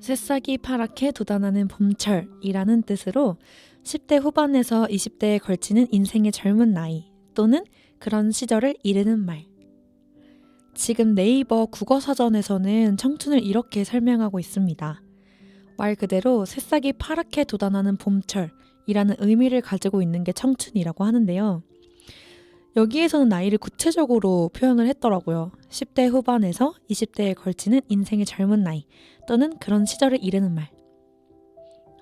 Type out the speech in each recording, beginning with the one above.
새싹이 파랗게 돋아나는 봄철이라는 뜻으로 10대 후반에서 20대에 걸치는 인생의 젊은 나이 또는 그런 시절을 이르는 말. 지금 네이버 국어사전에서는 청춘을 이렇게 설명하고 있습니다. 말 그대로 새싹이 파랗게 돋아나는 봄철이라는 의미를 가지고 있는 게 청춘이라고 하는데요. 여기에서는 나이를 구체적으로 표현을 했더라고요. 10대 후반에서 20대에 걸치는 인생의 젊은 나이 또는 그런 시절을 이르는 말.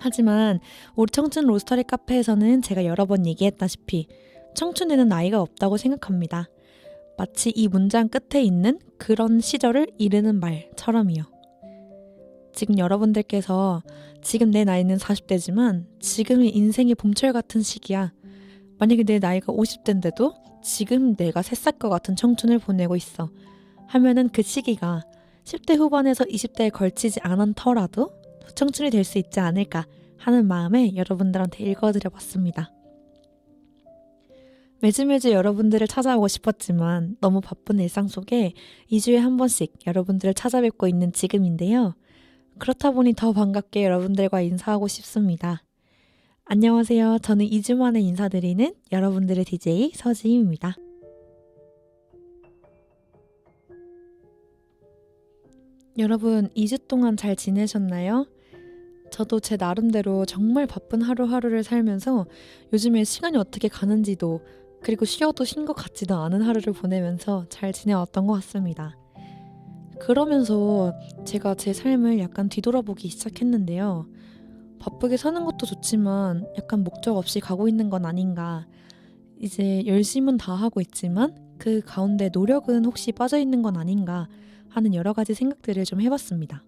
하지만 우리 청춘 로스터리 카페에서는 제가 여러 번 얘기했다시피 청춘에는 나이가 없다고 생각합니다. 마치 이 문장 끝에 있는 그런 시절을 이르는 말처럼이요. 지금 여러분들께서 지금 내 나이는 40대지만 지금이 인생의 봄철 같은 시기야. 만약에 내 나이가 50대인데도 지금 내가 새싹과 같은 청춘을 보내고 있어 하면은 그 시기가 10대 후반에서 20대에 걸치지 않더라도 청춘이 될 수 있지 않을까 하는 마음에 여러분들한테 읽어드려 봤습니다. 매주 여러분들을 찾아오고 싶었지만 너무 바쁜 일상 속에 2주에 한 번씩 여러분들을 찾아뵙고 있는 지금인데요. 그렇다 보니 더 반갑게 여러분들과 인사하고 싶습니다. 안녕하세요. 저는 2주 만에 인사드리는 여러분들의 DJ 서지임입니다. 여러분 2주 동안 잘 지내셨나요? 저도 제 나름대로 정말 바쁜 하루하루를 살면서 요즘에 시간이 어떻게 가는지도 그리고 쉬어도 쉰 것 같지도 않은 하루를 보내면서 잘 지내왔던 것 같습니다. 그러면서 제가 제 삶을 약간 뒤돌아보기 시작했는데요. 바쁘게 사는 것도 좋지만 약간 목적 없이 가고 있는 건 아닌가. 이제 열심은 다 하고 있지만 그 가운데 노력은 혹시 빠져 있는 건 아닌가 하는 여러 가지 생각들을 좀 해봤습니다.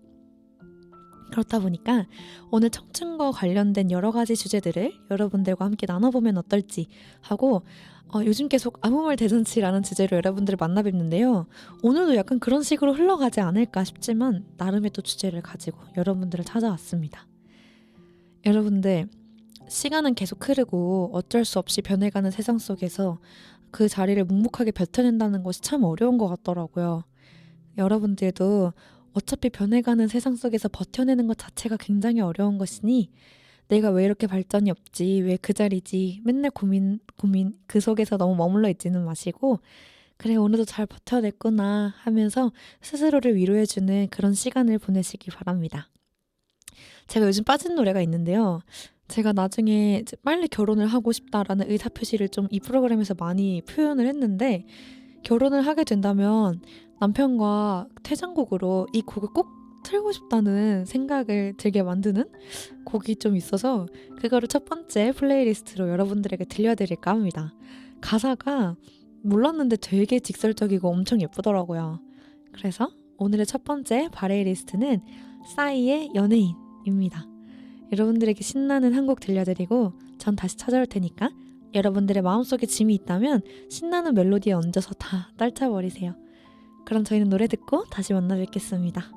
그렇다 보니까 오늘 청춘과 관련된 여러 가지 주제들을 여러분들과 함께 나눠보면 어떨지 하고 요즘 계속 아무 말 대잔치라는 주제로 여러분들을 만나 뵙는데요. 오늘도 약간 그런 식으로 흘러가지 않을까 싶지만 나름의 또 주제를 가지고 여러분들을 찾아왔습니다. 여러분들 시간은 계속 흐르고 어쩔 수 없이 변해가는 세상 속에서 그 자리를 묵묵하게 버텨낸다는 것이 참 어려운 것 같더라고요. 여러분들도 어차피 변해가는 세상 속에서 버텨내는 것 자체가 굉장히 어려운 것이니 내가 왜 이렇게 발전이 없지, 왜 그 자리지 맨날 고민 그 속에서 너무 머물러 있지는 마시고 그래 오늘도 잘 버텨냈구나 하면서 스스로를 위로해주는 그런 시간을 보내시기 바랍니다. 제가 요즘 빠진 노래가 있는데요. 제가 나중에 빨리 결혼을 하고 싶다라는 의사표시를 좀 이 프로그램에서 많이 표현을 했는데 결혼을 하게 된다면 남편과 퇴장곡으로 이 곡을 꼭 틀고 싶다는 생각을 들게 만드는 곡이 좀 있어서 그거를 첫 번째 플레이리스트로 여러분들에게 들려드릴까 합니다. 가사가 몰랐는데 되게 직설적이고 엄청 예쁘더라고요. 그래서 오늘의 첫 번째 바레이리스트는 싸이의 연예인입니다. 여러분들에게 신나는 한 곡 들려드리고 전 다시 찾아올 테니까 여러분들의 마음속에 짐이 있다면 신나는 멜로디에 얹어서 다 떨쳐버리세요. 그럼 저희는 노래 듣고 다시 만나 뵙겠습니다.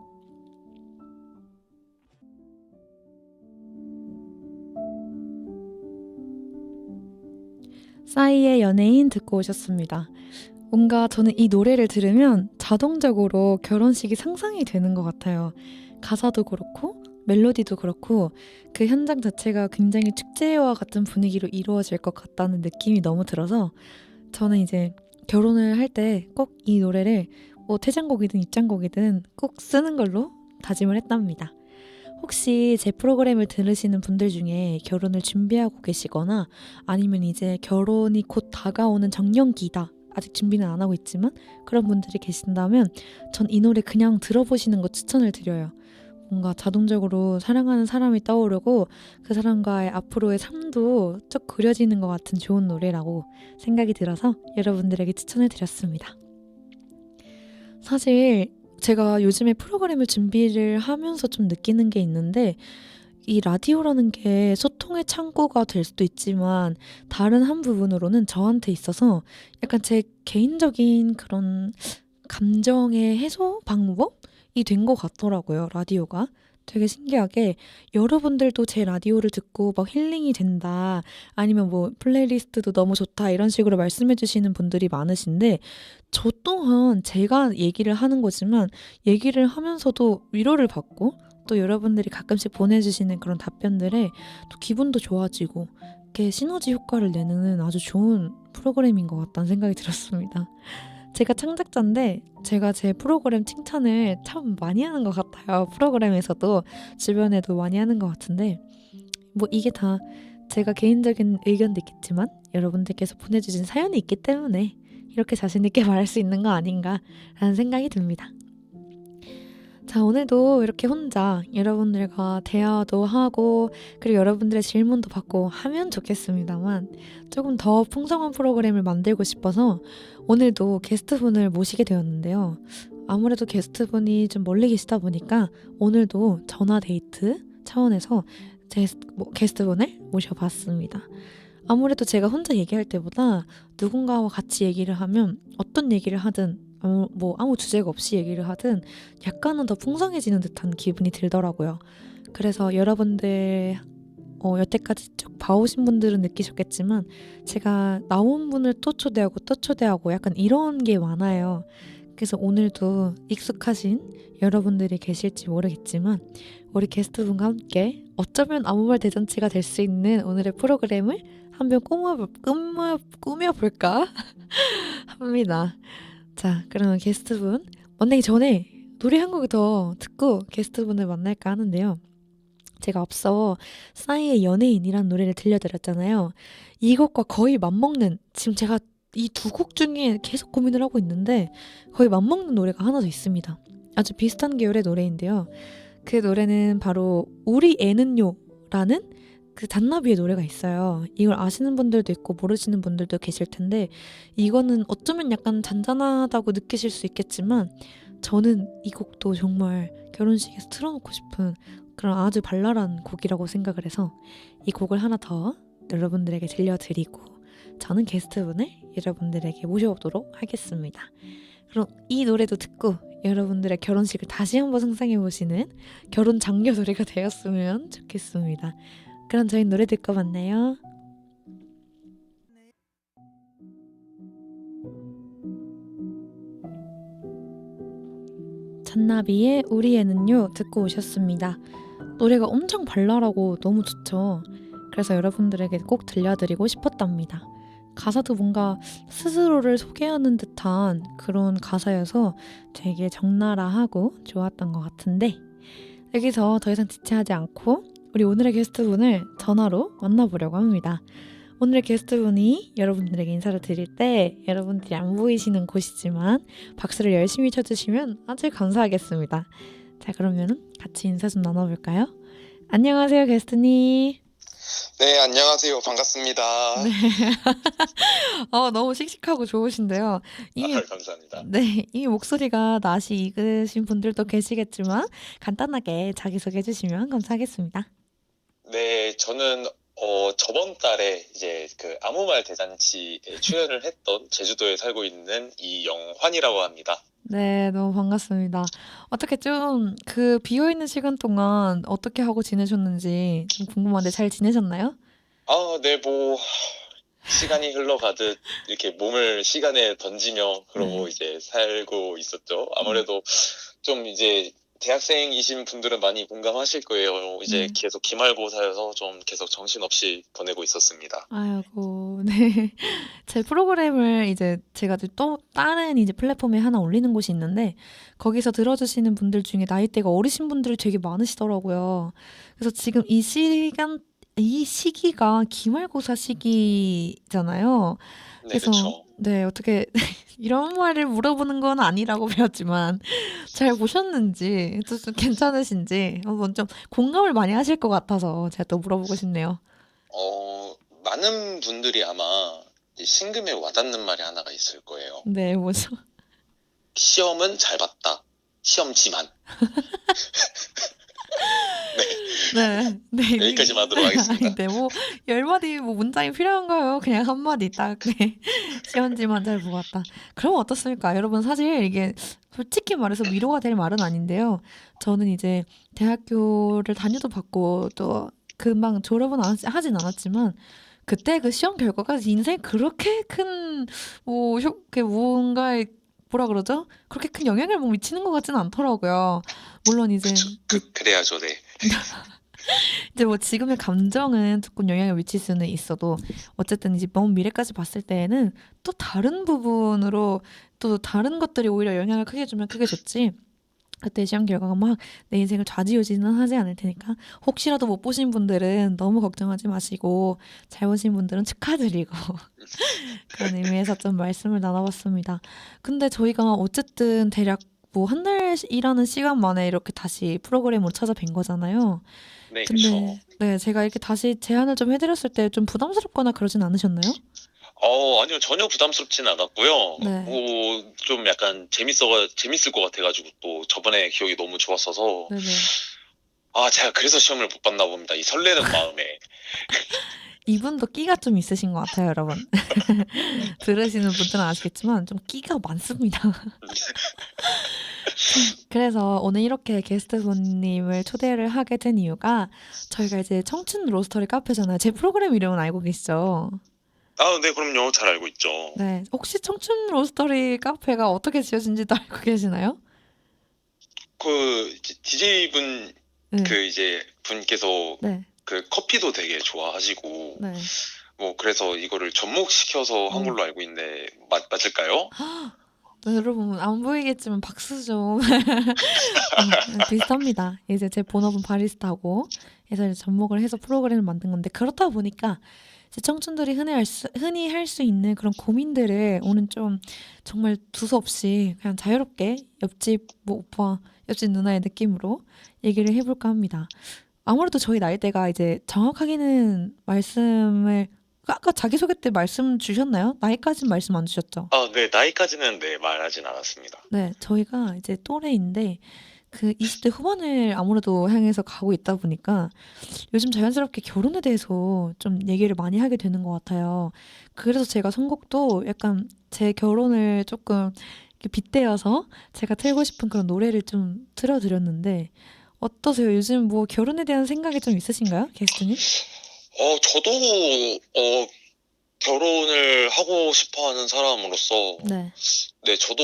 싸이의 연예인 듣고 오셨습니다. 뭔가 저는 이 노래를 들으면 자동적으로 결혼식이 상상이 되는 것 같아요. 가사도 그렇고 멜로디도 그렇고 그 현장 자체가 굉장히 축제와 같은 분위기로 이루어질 것 같다는 느낌이 너무 들어서 저는 이제 결혼을 할 때 꼭 이 노래를 뭐 퇴장곡이든 입장곡이든 꼭 쓰는 걸로 다짐을 했답니다. 혹시 제 프로그램을 들으시는 분들 중에 결혼을 준비하고 계시거나 아니면 이제 결혼이 곧 다가오는 정년기다. 아직 준비는 안 하고 있지만 그런 분들이 계신다면 전 이 노래 그냥 들어보시는 거 추천을 드려요. 뭔가 자동적으로 사랑하는 사람이 떠오르고 그 사람과의 앞으로의 삶도 쭉 그려지는 것 같은 좋은 노래라고 생각이 들어서 여러분들에게 추천을 드렸습니다. 사실 제가 요즘에 프로그램을 준비를 하면서 좀 느끼는 게 있는데 이 라디오라는 게 소통의 창구가 될 수도 있지만 다른 한 부분으로는 저한테 있어서 약간 제 개인적인 그런 감정의 해소 방법이 된 것 같더라고요. 라디오가. 되게 신기하게 여러분들도 제 라디오를 듣고 막 힐링이 된다 아니면 뭐 플레이리스트도 너무 좋다 이런 식으로 말씀해 주시는 분들이 많으신데 저 또한 제가 얘기를 하는 거지만 얘기를 하면서도 위로를 받고 또 여러분들이 가끔씩 보내주시는 그런 답변들에 또 기분도 좋아지고 이렇게 시너지 효과를 내는 아주 좋은 프로그램인 것 같다는 생각이 들었습니다. 제가 창작자인데 제가 제 프로그램 칭찬을 참 많이 하는 것 같아요. 프로그램에서도 주변에도 많이 하는 것 같은데 뭐 이게 다 제가 개인적인 의견도 있겠지만 여러분들께서 보내주신 사연이 있기 때문에 이렇게 자신 있게 말할 수 있는 거 아닌가라는 생각이 듭니다. 자, 오늘도 이렇게 혼자 여러분들과 대화도 하고 그리고 여러분들의 질문도 받고 하면 좋겠습니다만 조금 더 풍성한 프로그램을 만들고 싶어서 오늘도 게스트분을 모시게 되었는데요. 아무래도 게스트분이 좀 멀리 계시다 보니까 오늘도 전화 데이트 차원에서 게스트분을 모셔봤습니다. 아무래도 제가 혼자 얘기할 때보다 누군가와 같이 얘기를 하면 어떤 얘기를 하든 아무 주제가 없이 얘기를 하든 약간은 더 풍성해지는 듯한 기분이 들더라고요. 그래서 여러분들 여태까지 쭉 봐오신 분들은 느끼셨겠지만 제가 나온 분을 또 초대하고 약간 이런 게 많아요. 그래서 오늘도 익숙하신 여러분들이 계실지 모르겠지만 우리 게스트분과 함께 어쩌면 아무 말 대잔치가 될 수 있는 오늘의 프로그램을 한번 꾸며볼까 합니다. 자, 그러면 게스트분 만나기 전에 노래 한 곡 더 듣고 게스트분을 만날까 하는데요. 제가 앞서 싸이의 연예인이란 노래를 들려드렸잖아요. 이 곡과 거의 맞먹는, 지금 제가 이 두 곡 중에 계속 고민을 하고 있는데 거의 맞먹는 노래가 하나 더 있습니다. 아주 비슷한 계열의 노래인데요. 그 노래는 바로 우리 애는요 라는 그 잔나비의 노래가 있어요. 이걸 아시는 분들도 있고 모르시는 분들도 계실 텐데 이거는 어쩌면 약간 잔잔하다고 느끼실 수 있겠지만 저는 이 곡도 정말 결혼식에서 틀어놓고 싶은 그런 아주 발랄한 곡이라고 생각을 해서 이 곡을 하나 더 여러분들에게 들려드리고 저는 게스트분을 여러분들에게 모셔보도록 하겠습니다. 그럼 이 노래도 듣고 여러분들의 결혼식을 다시 한번 상상해보시는 결혼 장려 노래가 되었으면 좋겠습니다. 그럼 저희 노래 듣고 만나요. 잔나비의 우리 애는요 듣고 오셨습니다. 노래가 엄청 발랄하고 너무 좋죠. 그래서 여러분들에게 꼭 들려드리고 싶었답니다. 가사도 뭔가 스스로를 소개하는 듯한 그런 가사여서 되게 적나라하고 좋았던 것 같은데 여기서 더 이상 지체하지 않고 우리 오늘의 게스트분을 전화로 만나보려고 합니다. 오늘의 게스트분이 여러분들에게 인사를 드릴 때 여러분들이 안 보이시는 곳이지만 박수를 열심히 쳐주시면 아주 감사하겠습니다. 자, 그러면 같이 인사 좀 나눠볼까요? 안녕하세요, 게스트님. 네, 안녕하세요. 반갑습니다. 네. 너무 씩씩하고 좋으신데요. 감사합니다. 네, 이 목소리가 낯이 익으신 분들도 계시겠지만 간단하게 자기소개해 주시면 감사하겠습니다. 네, 저는 저번 달에 이제 그 아무 말 대잔치에 출연을 했던 제주도에 살고 있는 이영환이라고 합니다. 네, 너무 반갑습니다. 어떻게 좀 그 비어있는 시간 동안 어떻게 하고 지내셨는지 좀 궁금한데 잘 지내셨나요? 네, 뭐 시간이 흘러가듯 이렇게 몸을 시간에 던지며 그러고 네. 이제 살고 있었죠. 아무래도 좀 이제 대학생이신 분들은 많이 공감하실 거예요. 이제 계속 기말고사여서 좀 계속 정신없이 보내고 있었습니다. 아이고, 네. 제 프로그램을 이제 제가 또 다른 이제 플랫폼에 하나 올리는 곳이 있는데 거기서 들어주시는 분들 중에 나이대가 어리신 분들이 되게 많으시더라고요. 그래서 지금 이 시기가 기말고사 시기잖아요. 네, 그래서 그쵸. 네, 어떻게 이런 말을 물어보는 건 아니라고 배웠지만 잘 보셨는지 또 좀 괜찮으신지 한번 좀 공감을 많이 하실 것 같아서 제가 또 물어보고 싶네요. 많은 분들이 아마 이 심금에 와닿는 말이 하나가 있을 거예요. 네, 뭐죠? 시험은 잘 봤다. 시험지만. 네, 네. 여기까지만 하도록 하겠습니다. 아니, 네, 뭐 10마디 뭐 문장이 필요한가요? 그냥 한 마디 딱 네. 시험지만 잘 보고 왔다. 그럼 어떻습니까? 여러분 사실 이게 솔직히 말해서 위로가 될 말은 아닌데요. 저는 이제 대학교를 다녀도 봤고 또 금방 졸업은 하진 않았지만 그때 그 시험 결과가 인생에 그렇게 큰 뭐 뭔가의 뭐라 그러죠? 그렇게 큰 영향을 뭐 미치는 것 같지는 않더라고요. 물론 이제 그쵸. 그래야죠. 네. 이제 뭐 지금의 감정은 조금 영향을 미칠 수는 있어도 어쨌든 이제 먼 미래까지 봤을 때에는 또 다른 부분으로 또 다른 것들이 오히려 영향을 크게 주면 크게 줬지. 그때 시험 결과가 막 내 인생을 좌지우지는 하지 않을 테니까 혹시라도 못 보신 분들은 너무 걱정하지 마시고 잘 보신 분들은 축하드리고 그런 의미에서 좀 말씀을 나눠봤습니다. 근데 저희가 어쨌든 대략 뭐 한 달 일하는 시간 만에 이렇게 다시 프로그램으로 찾아뵌 거잖아요. 네, 그쵸. 근데 네, 제가 이렇게 다시 제안을 좀 해드렸을 때 좀 부담스럽거나 그러진 않으셨나요? 아니요. 전혀 부담스럽지는 않았고요. 네, 좀 약간 재밌을 것 같아가지고 또 저번에 기억이 너무 좋았어서 네네. 제가 그래서 시험을 못 봤나 봅니다. 이 설레는 마음에. 이분도 끼가 좀 있으신 것 같아요, 여러분. 들으시는 분들은 아시겠지만 좀 끼가 많습니다. 그래서 오늘 이렇게 게스트 손님을 초대를 하게 된 이유가 저희가 이제 청춘 로스터리 카페잖아요. 제 프로그램 이름은 알고 계시죠? 네, 그럼요. 잘 알고 있죠. 네. 혹시 청춘 로스터리 카페가 어떻게 지어진지도 알고 계시나요? DJ 네. 이제 분께서 네. 그 커피도 되게 좋아하시고, 네. 뭐, 그래서 이거를 접목시켜서 한 오. 걸로 알고 있는데, 맞을까요? 네, 여러분 안 보이겠지만 박수 좀. 네, 비슷합니다. 이제 제 본업은 바리스타고 그래서 이제 접목을 해서 프로그램을 만든 건데 그렇다 보니까 이제 청춘들이 흔히 할 수 있는 그런 고민들을 오늘 좀 정말 두서없이 그냥 자유롭게 옆집 뭐 오빠, 옆집 누나의 느낌으로 얘기를 해볼까 합니다. 아무래도 저희 나이대가 이제 정확하게는 말씀을 아까 자기소개 때 말씀 주셨나요? 나이까지는 말씀 안 주셨죠? 네, 나이까지는 네, 말하진 않았습니다. 네, 저희가 이제 또래인데 그 20대 후반을 아무래도 향해서 가고 있다 보니까 요즘 자연스럽게 결혼에 대해서 좀 얘기를 많이 하게 되는 것 같아요. 그래서 제가 선곡도 약간 제 결혼을 조금 이렇게 빗대어서 제가 틀고 싶은 그런 노래를 좀 틀어드렸는데 어떠세요? 요즘 뭐 결혼에 대한 생각이 좀 있으신가요? 게스트님? 저도, 결혼을 하고 싶어 하는 사람으로서, 네. 네, 저도,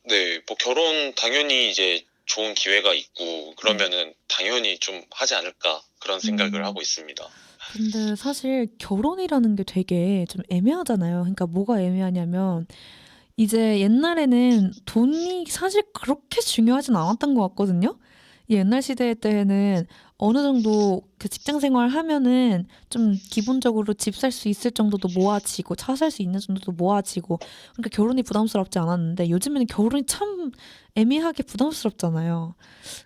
네, 뭐 결혼 당연히 이제 좋은 기회가 있고, 네. 그러면은 당연히 좀 하지 않을까, 그런 생각을 음. 하고 있습니다. 근데 사실 결혼이라는 게 되게 좀 애매하잖아요. 그러니까 뭐가 애매하냐면 이제 옛날에는 돈이 사실 그렇게 중요하진 않았던 것 같거든요. 이 옛날 시대 때에는 어느 정도 그 직장 생활 하면은 좀 기본적으로 집 살 수 있을 정도도 모아지고 차 살 수 있는 정도도 모아지고 그러니까 결혼이 부담스럽지 않았는데 요즘에는 결혼이 참 애매하게 부담스럽잖아요.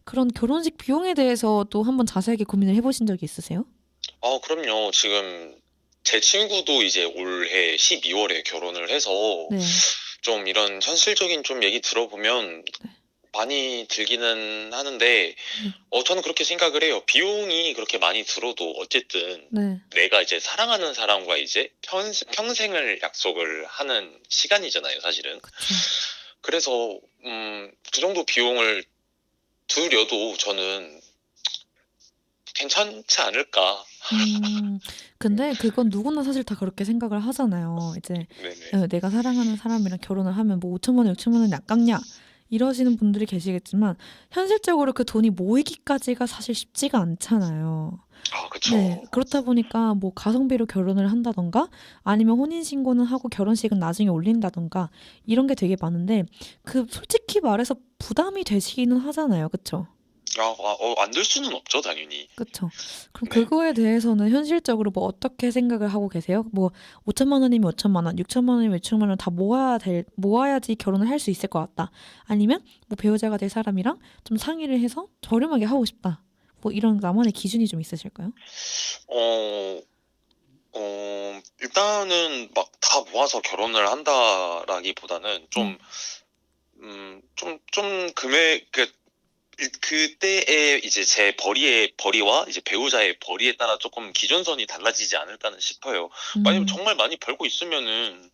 그런 결혼식 비용에 대해서 또 한번 자세하게 고민을 해보신 적이 있으세요? 그럼요. 지금 제 친구도 이제 올해 12월에 결혼을 해서 네. 좀 이런 현실적인 좀 얘기 들어보면 네. 많이 들기는 하는데, 네. 저는 그렇게 생각을 해요. 비용이 그렇게 많이 들어도 어쨌든 네. 내가 이제 사랑하는 사람과 이제 평생을 약속을 하는 시간이잖아요, 사실은. 그쵸. 그래서, 그 정도 비용을 들여도 저는 괜찮지 않을까. 음, 근데 그건 누구나 사실 다 그렇게 생각을 하잖아요. 이제 네네. 내가 사랑하는 사람이랑 결혼을 하면 뭐 5천만 원, 6천만 원이 아깝냐? 이러시는 분들이 계시겠지만 현실적으로 그 돈이 모이기까지가 사실 쉽지가 않잖아요. 그쵸. 네, 그렇다 보니까 뭐 가성비로 결혼을 한다던가 아니면 혼인신고는 하고 결혼식은 나중에 올린다던가 이런 게 되게 많은데 그 솔직히 말해서 부담이 되시기는 하잖아요. 그쵸? 안 될 수는 없죠, 당연히. 그쵸. 그럼 네. 그거에 대해서는 현실적으로 뭐 어떻게 생각을 하고 계세요? 뭐 5천만 원이면 5천만 원, 6천만 원이면 6천만 원 다 모아야지 결혼을 할 수 있을 것 같다. 아니면 뭐 배우자가 될 사람이랑 좀 상의를 해서 저렴하게 하고 싶다. 뭐 이런 나만의 기준이 좀 있으실까요? 어, 일단은 막 다 모아서 결혼을 한다라기보다는 네. 좀 그때의 이제 제 벌이와 이제 배우자의 벌이에 따라 조금 기준선이 달라지지 않을까는 싶어요. 만약에 음, 정말 많이 벌고 있으면은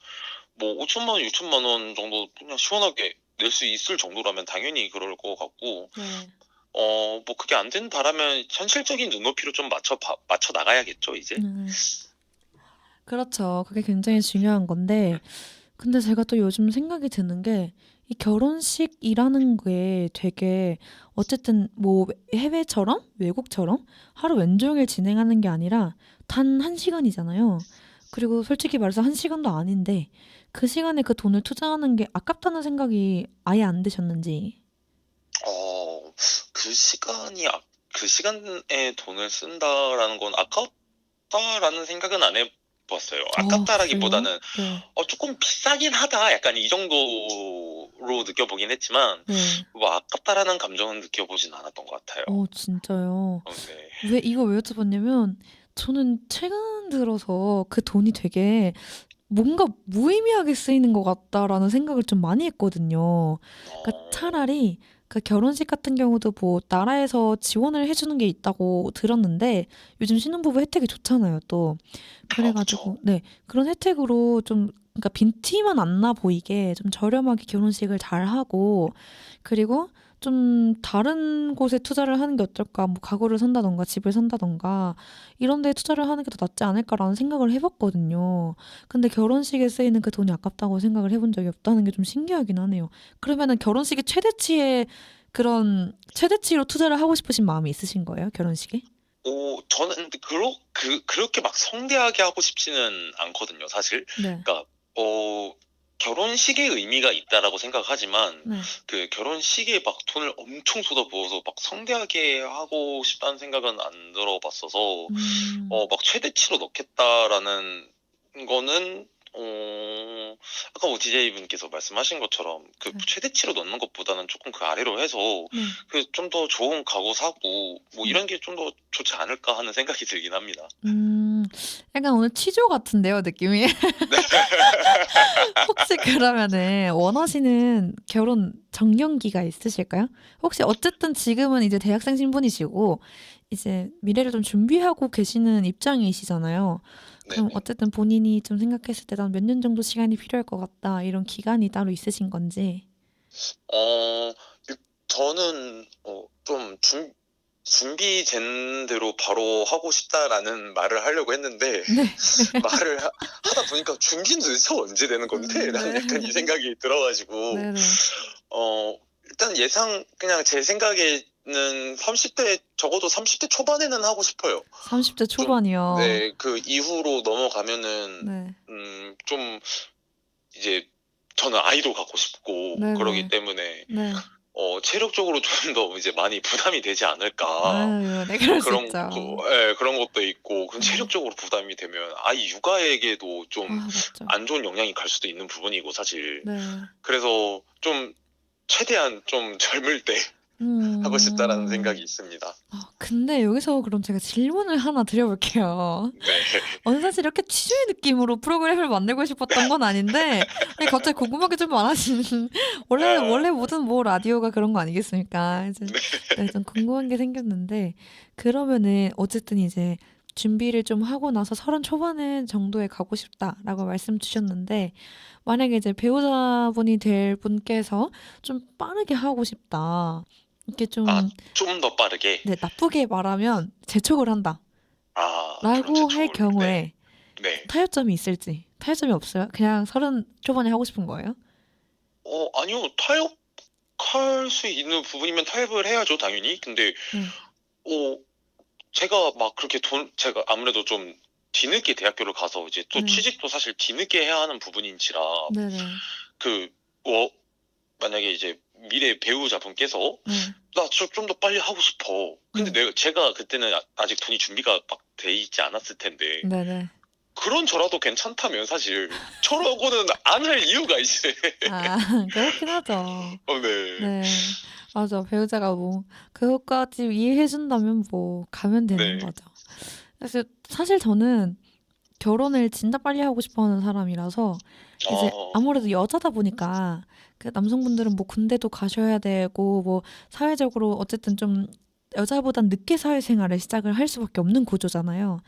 뭐 5천만 원, 6천만 원 정도 그냥 시원하게 낼 수 있을 정도라면 당연히 그럴 것 같고, 네. 뭐 그게 안 된다라면 현실적인 눈높이로 좀 맞춰 나가야겠죠, 이제. 음, 그렇죠. 그게 굉장히 중요한 건데 근데 제가 또 요즘 생각이 드는 게 이 결혼식이라는 게 되게 어쨌든 뭐 해외처럼 외국처럼 하루 왼종일 진행하는 게 아니라 단 1시간이잖아요. 그리고 솔직히 말해서 1시간도 아닌데 그 시간에 그 돈을 투자하는 게 아깝다는 생각이 아예 안 드셨는지. 어, 그 시간이, 그 시간에 돈을 쓴다라는 건 아깝다라는 생각은 안 해봤어요. 그래요? 아깝다라기보다는, 네. 조금 비싸긴 하다. 약간 이 정도로 느껴보긴 했지만, 네. 뭐 아깝다라는 감정은 느껴보진 않았던 것 같아요. 진짜요. 네. 왜 여쭤봤냐면 저는 최근 들어서 그 돈이 되게 뭔가 무의미하게 쓰이는 것 같다라는 생각을 좀 많이 했거든요. 그러니까 어, 차라리 그 결혼식 같은 경우도 뭐 나라에서 지원을 해주는 게 있다고 들었는데 요즘 신혼부부 혜택이 좋잖아요, 또. 그쵸. 그래가지고 네, 그런 혜택으로 좀 그러니까 빈티만 안 나 보이게 좀 저렴하게 결혼식을 잘 하고 그리고 좀 다른 곳에 투자를 하는 게 어떨까? 뭐 가구를 산다던가 집을 산다던가 이런 데 투자를 하는 게 더 낫지 않을까라는 생각을 해봤거든요. 근데 결혼식에 쓰이는 그 돈이 아깝다고 생각을 해본 적이 없다는 게 좀 신기하긴 하네요. 그러면은 결혼식이 최대치의 그런 최대치로 투자를 하고 싶으신 마음이 있으신 거예요? 결혼식에? 저는 근데 그렇게 막 성대하게 하고 싶지는 않거든요, 사실. 네. 그러니까, 결혼식의 의미가 있다라고 생각하지만, 네. 그 결혼식에 막 돈을 엄청 쏟아부어서 막 성대하게 하고 싶다는 생각은 안 들어봤어서, 음. 막 최대치로 넣겠다라는 거는, 아까 뭐 DJ분께서 말씀하신 것처럼 그 네. 최대치로 넣는 것보다는 조금 그 아래로 해서 네. 그 좀 더 좋은 가구 사고 뭐 네. 이런 게 좀 더 좋지 않을까 하는 생각이 들긴 합니다. 음. 약간 오늘 취조 같은데요, 느낌이. 네. 혹시 그러면은 원하시는 결혼 정년기가 있으실까요? 혹시 어쨌든 지금은 이제 대학생 신분이시고 이제 미래를 좀 준비하고 계시는 입장이시잖아요. 그럼 네네. 어쨌든 본인이 좀 생각했을 때 난 몇 년 정도 시간이 필요할 것 같다 이런 기간이 따로 있으신 건지. 어, 저는 좀 준비된 대로 바로 하고 싶다라는 말을 하려고 했는데 네. 하다 보니까 준비는 도대체 언제 되는 건데? 라는 네. 약간 이 생각이 들어가지고 네네. 일단 그냥 제 생각에는 30대, 적어도 30대 초반에는 하고 싶어요. 30대 좀, 초반이요. 네, 그 이후로 넘어가면은, 네. 좀, 이제, 저는 아이도 갖고 싶고, 그러기 네네. 때문에, 네. 체력적으로 좀 더 이제 많이 부담이 되지 않을까. 아유, 네, 그럴 수 있죠. 예, 그런 것도 있고, 그럼 네. 체력적으로 부담이 되면 아이 육아에게도 좀 맞죠. 안 좋은 영향이 갈 수도 있는 부분이고, 사실. 네. 그래서 좀, 최대한 좀 젊을 때 하고 싶다라는 생각이 음. 있습니다. 근데 여기서 그럼 제가 질문을 하나 드려볼게요. 네. 사실 이렇게 취조의 느낌으로 프로그램을 만들고 싶었던 건 아닌데, 아니, 갑자기 궁금한 게 좀 많아지는, 원래 아, 모든 뭐 라디오가 그런 거 아니겠습니까? 이제, 네. 네, 좀 궁금한 게 생겼는데, 그러면은, 어쨌든 이제, 준비를 좀 하고 나서 30 초반에 정도에 가고 싶다라고 말씀 주셨는데, 만약에 이제 배우자분이 될 분께서 좀 빠르게 하고 싶다. 이렇게 아, 좀 좀 더 빠르게. 네, 나쁘게 말하면 재촉을 한다. 그런 라고 할 재촉을. 네. 경우에 네. 타협점이 있을지. 타협점이 없어요? 그냥 30 초반에 하고 싶은 거예요? 아니요. 타협할 수 있는 부분이면 타협을 해야죠, 당연히. 근데, 네. 어, 제가 아무래도 좀 뒤늦게 대학교를 가서 이제 또 네. 취직도 사실 뒤늦게 해야 하는 부분인지라, 네네. 그, 어, 만약에 이제 미래 배우자분께서 네. 나 좀 더 빨리 하고 싶어. 근데 네. 제가 그때는 아직 돈이 준비가 막 돼 있지 않았을 텐데. 네네. 그런 저라도 괜찮다면 사실 저라고는 안 할 이유가 이제. 아, 그렇긴 하죠. 네. 네. 맞아. 배우자가 뭐, 그것까지 이해해준다면 뭐, 가면 되는 네. 거죠. 그래서 사실 저는 결혼을 진짜 빨리 하고 싶어 하는 사람이라서 이제 어, 아무래도 여자다 보니까 그 남성분들은 뭐 군대도 가셔야 되고 뭐 사회적으로 어쨌든 좀 여자보단 늦게 사회생활을 시작을 할 수밖에 없는 구조잖아요.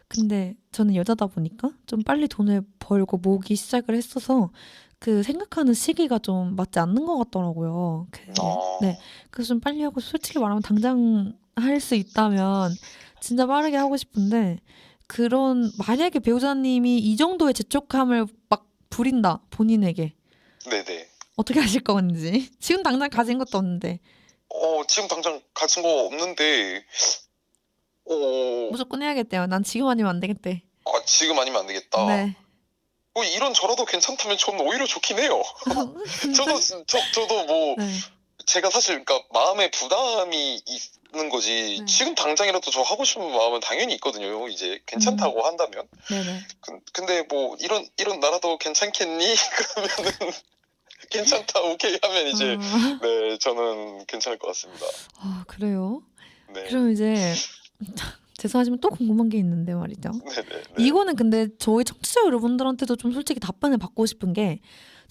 근데 저는 여자다 보니까 좀 빨리 돈을 벌고 모으기 시작을 했어서 그 생각하는 시기가 좀 맞지 않는 것 같더라고요. 네. 어, 그래서 좀 빨리 하고 솔직히 말하면 당장 할 수 있다면 진짜 빠르게 하고 싶은데 그런 만약에 배우자님이 이 정도의 재촉함을 막 부린다, 본인에게. 네네. 어떻게 하실 건지. 지금 당장 가진 것도 없는데. 지금 당장 가진 거 없는데, 어, 무조건 해야겠대요. 난 지금 아니면 안 되겠대. 지금 아니면 안 되겠다. 네. 이런 저라도 괜찮다면 저는 오히려 좋긴 해요. 진짜? 저도 뭐, 네. 제가 사실, 그러니까 마음에 부담이 있는 거지, 네. 지금 당장이라도 저 하고 싶은 마음은 당연히 있거든요. 이제 괜찮다고 한다면. 네네. 근데 뭐, 이런 나라도 괜찮겠니? 그러면은, 괜찮다, 오케이 하면 이제, 아, 네, 저는 괜찮을 것 같습니다. 그래요? 네. 그럼 이제 죄송하지만 또 궁금한 게 있는데 말이죠. 네네. 이거는 근데 저희 청취자 여러분들한테도 좀 솔직히 답변을 받고 싶은 게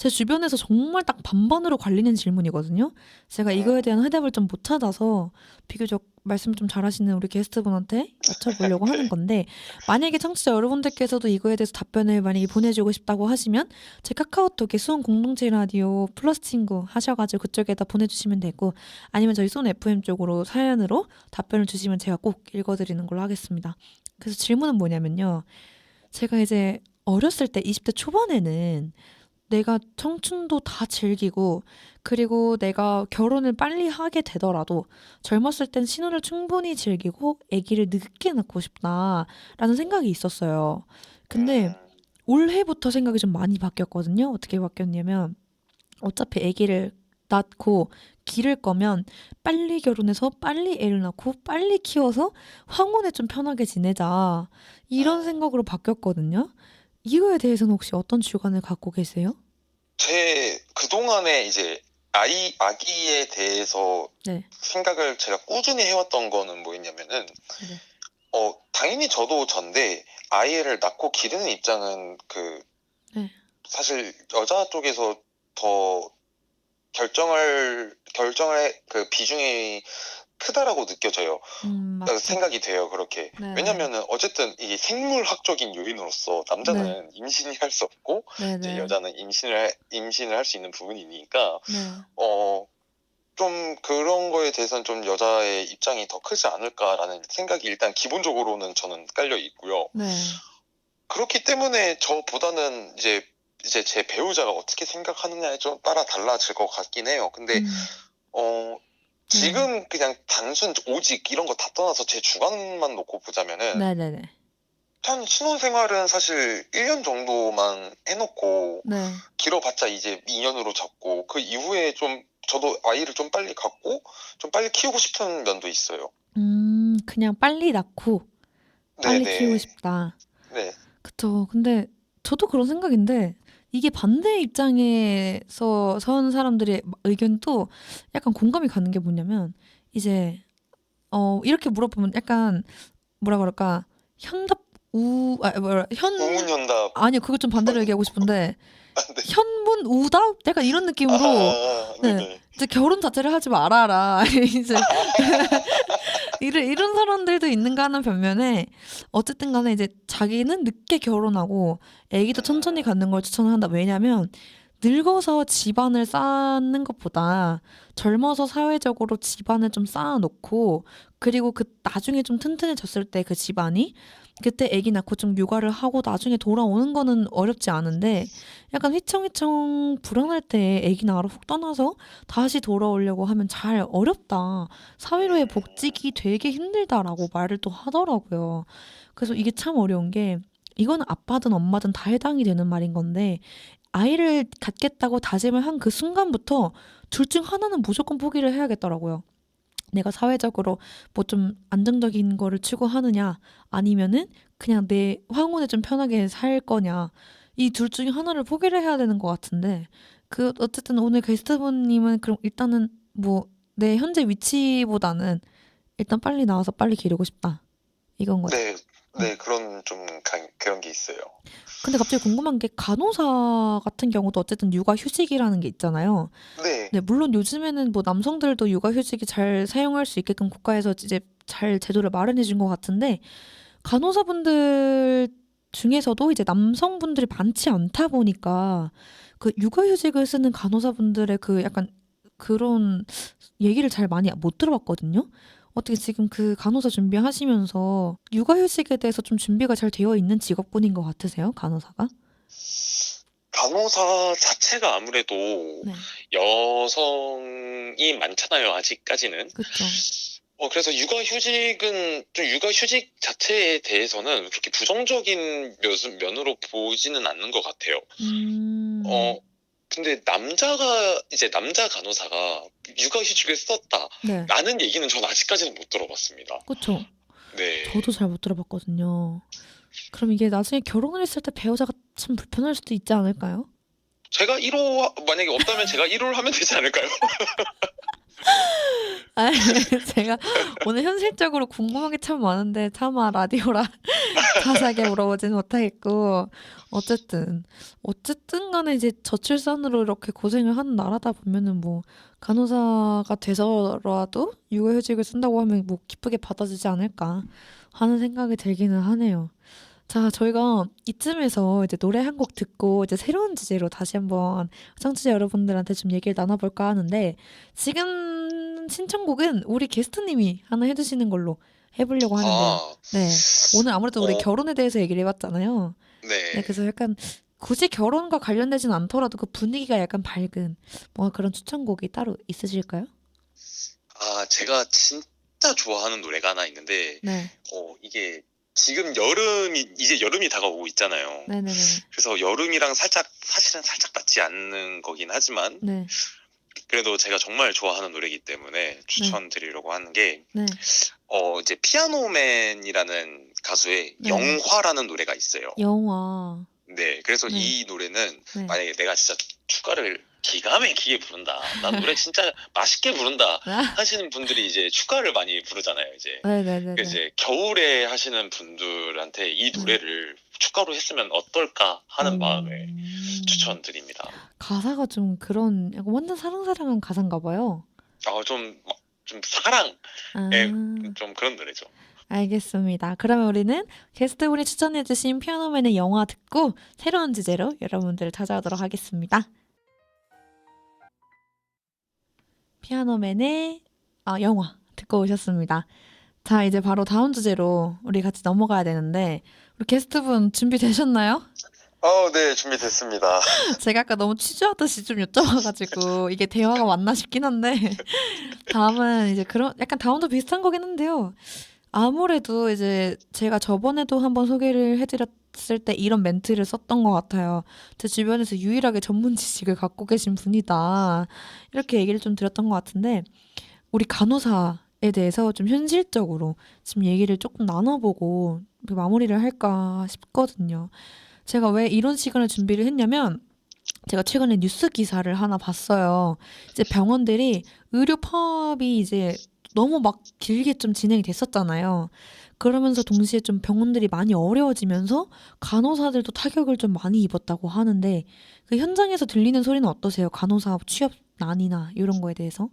제 주변에서 정말 딱 반반으로 갈리는 질문이거든요. 제가 이거에 대한 해답을 좀 못 찾아서 비교적 말씀 좀 잘하시는 우리 게스트분한테 여쭤보려고 하는 건데, 만약에 청취자 여러분들께서도 이거에 대해서 답변을 만약에 보내주고 싶다고 하시면 제 카카오톡에 수원 공동체 라디오 플러스 친구 하셔가지고 그쪽에다 보내주시면 되고, 아니면 저희 수원 FM 쪽으로 사연으로 답변을 주시면 제가 꼭 읽어드리는 걸로 하겠습니다. 그래서 질문은 뭐냐면요. 제가 이제 어렸을 때 20대 초반에는 내가 청춘도 다 즐기고, 그리고 내가 결혼을 빨리 하게 되더라도 젊었을 땐 신혼을 충분히 즐기고 아기를 늦게 낳고 싶다라는 생각이 있었어요. 근데 올해부터 생각이 좀 많이 바뀌었거든요. 어떻게 바뀌었냐면, 어차피 아기를 낳고 기를 거면 빨리 결혼해서 빨리 애를 낳고 빨리 키워서 황혼에 좀 편하게 지내자, 이런 생각으로 바뀌었거든요. 이거에 대해서는 혹시 어떤 주관을 갖고 계세요? 그동안에 이제 아기에 대해서 네. 생각을 제가 꾸준히 해왔던 거는 뭐였냐면은, 네. 당연히 저도 전데, 아이를 낳고 기르는 입장은 네. 사실 여자 쪽에서 더 결정할 그 비중이 크다라고 느껴져요. 맞죠. 생각이 돼요, 그렇게. 네네. 왜냐면은 어쨌든 이게 생물학적인 요인으로서 네. 남자는 임신이 할 수 없고, 이제 네네. 여자는 임신을 할 수 있는 부분이니까, 네. 좀 그런 거에 대해서는 좀 여자의 입장이 더 크지 않을까라는 생각이 일단 기본적으로는 저는 깔려 있고요. 네. 그렇기 때문에 저보다는 이제 제 배우자가 어떻게 생각하느냐에 좀 따라 달라질 것 같긴 해요. 근데 지금 그냥 단순 오직 이런 거 다 떠나서 제 주관만 놓고 보자면은, 네네네. 한 신혼생활은 사실 1년 정도만 해놓고, 네. 길어봤자 이제 2년으로 잡고, 그 이후에 좀 저도 아이를 좀 빨리 갖고 좀 빨리 키우고 싶은 면도 있어요. 그냥 빨리 낳고 빨리 키우고 네네. 싶다. 네. 그쵸. 근데 저도 그런 생각인데, 이게 반대 입장에서 선 사람들의 의견도 약간 공감이 가는 게 뭐냐면, 이제 이렇게 물어보면 약간 뭐라 그럴까, 현답 뭐라 우문현답. 아니요, 그거 좀 반대로 얘기하고 싶은데, 네. 현문우답? 약간 이런 느낌으로, 네, 네네. 이제 결혼 자체를 하지 말아라. 이제 이런 사람들도 있는가 하는 반면에, 어쨌든 간에 이제 자기는 늦게 결혼하고 아기도 천천히 갖는 걸 추천한다. 왜냐면 늙어서 집안을 쌓는 것보다 젊어서 사회적으로 집안을 좀 쌓아놓고, 그리고 그 나중에 좀 튼튼해졌을 때 그 집안이, 그때 아기 낳고 좀 육아를 하고 나중에 돌아오는 거는 어렵지 않은데, 약간 휘청휘청 불안할 때 아기 낳으러 훅 떠나서 다시 돌아오려고 하면 잘 어렵다, 사회로의 복직이 되게 힘들다라고 말을 또 하더라고요. 그래서 이게 참 어려운 게, 이거는 아빠든 엄마든 다 해당이 되는 말인 건데, 아이를 갖겠다고 다짐을 한 그 순간부터 둘 중 하나는 무조건 포기를 해야겠더라고요. 내가 사회적으로 뭐 좀 안정적인 거를 추구하느냐, 아니면은 그냥 내 황혼에 좀 편하게 살 거냐, 이 둘 중에 하나를 포기를 해야 되는 것 같은데, 어쨌든 오늘 게스트분님은 그럼 일단은 뭐 내 현재 위치보다는 일단 빨리 나와서 빨리 기르고 싶다, 이건 거죠. 네. 네, 그런 그런 게 있어요. 근데 갑자기 궁금한 게, 간호사 같은 경우도 어쨌든 육아휴직이라는 게 있잖아요. 네. 네, 물론 요즘에는 뭐 남성들도 육아휴직이 잘 사용할 수 있게끔 국가에서 이제 잘 제도를 마련해 준 것 같은데, 간호사분들 중에서도 이제 남성분들이 많지 않다 보니까 그 육아휴직을 쓰는 간호사분들의 그 약간 그런 얘기를 잘 많이 못 들어봤거든요. 어떻게 지금 그 간호사 준비하시면서 육아휴직에 대해서 좀 준비가 잘 되어 있는 직업군인 것 같으세요, 간호사가? 간호사 자체가 아무래도 네. 여성이 많잖아요, 아직까지는. 그쵸. 그래서 육아휴직은 좀 육아휴직 자체에 대해서는 그렇게 부정적인 면으로 보지는 않는 것 같아요. 음. 어, 근데 남자 간호사가 육아휴직을 네. 썼다라는 얘기는 전 아직까지는 못 들어봤습니다. 그쵸. 네. 저도 잘 못 들어봤거든요. 그럼 이게 나중에 결혼을 했을 때 배우자가 참 불편할 수도 있지 않을까요? 제가 1호 만약에 없다면 제가 1호를 하면 되지 않을까요? 아 제가 오늘 현실적으로 궁금한 게 참 많은데 차마 라디오라 자세하게 물어보지는 못하겠고 어쨌든 간에 이제 저출산으로 이렇게 고생을 하는 나라다 보면은 뭐 간호사가 돼서라도 육아휴직을 쓴다고 하면 뭐 기쁘게 받아주지 않을까 하는 생각이 들기는 하네요. 자, 저희가 이쯤에서 이제 노래 한 곡 듣고 이제 새로운 주제로 다시 한번 청취자 여러분들한테 좀 얘기를 나눠볼까 하는데 지금 신청곡은 우리 게스트님이 하나 해주시는 걸로 해보려고 하는데요. 아, 네, 오늘 아무래도 우리 어, 결혼에 대해서 얘기를 해봤잖아요. 네, 네. 그래서 약간 굳이 결혼과 관련되진 않더라도 그 분위기가 약간 밝은 뭔가 그런 추천곡이 따로 있으실까요? 제가 진짜 좋아하는 노래가 하나 있는데, 네, 이게 지금 이제 여름이 다가오고 있잖아요. 네네네네, 그래서 사실은 살짝 맞지 않는 거긴 하지만, 네, 그래도 제가 정말 좋아하는 노래이기 때문에 네, 추천드리려고 하는 게, 네, 이제 피아노맨이라는 가수의 네네. 영화라는 노래가 있어요. 영화, 네, 그래서 네, 이 노래는 네. 만약에 내가 진짜 축가를 기가 막히게 부른다, 난 노래 진짜 맛있게 부른다 하시는 분들이 이제 축가를 많이 부르잖아요, 이제. 그 네네네네. 이제 겨울에 하시는 분들한테 이 네. 노래를 축가로 했으면 어떨까 하는 마음에 음. 추천드립니다. 가사가 좀 그런 약간 완전 사랑사랑한 가사인가 봐요. 좀 사랑에 아, 좀 그런 노래죠. 알겠습니다. 그러면 우리는 게스트분이 추천해주신 피아노맨의 영화 듣고 새로운 주제로 여러분들을 찾아오도록 하겠습니다. 피아노맨의 영화 듣고 오셨습니다. 자, 이제 바로 다음 주제로 우리 같이 넘어가야 되는데 우리 게스트분 준비되셨나요? 네, 준비됐습니다. 제가 아까 너무 취조하듯이 좀 여쭤봐가지고 이게 대화가 맞나 싶긴 한데 다음은 이제 그런 약간 다음도 비슷한 거긴 한데요. 아무래도 이제 제가 저번에도 한번 소개를 해드렸을 때 이런 멘트를 썼던 것 같아요. 제 주변에서 유일하게 전문 지식을 갖고 계신 분이다. 이렇게 얘기를 좀 드렸던 것 같은데 우리 간호사에 대해서 좀 현실적으로 지금 얘기를 조금 나눠보고 마무리를 할까 싶거든요. 제가 왜 이런 시간을 준비를 했냐면 제가 최근에 뉴스 기사를 하나 봤어요. 이제 병원들이 의료 파업이 이제 너무 막 길게 좀 진행이 됐었잖아요. 그러면서 동시에 좀 병원들이 많이 어려워지면서 간호사들도 타격을 좀 많이 입었다고 하는데 그 현장에서 들리는 소리는 어떠세요? 간호사 취업 난이나 이런 거에 대해서?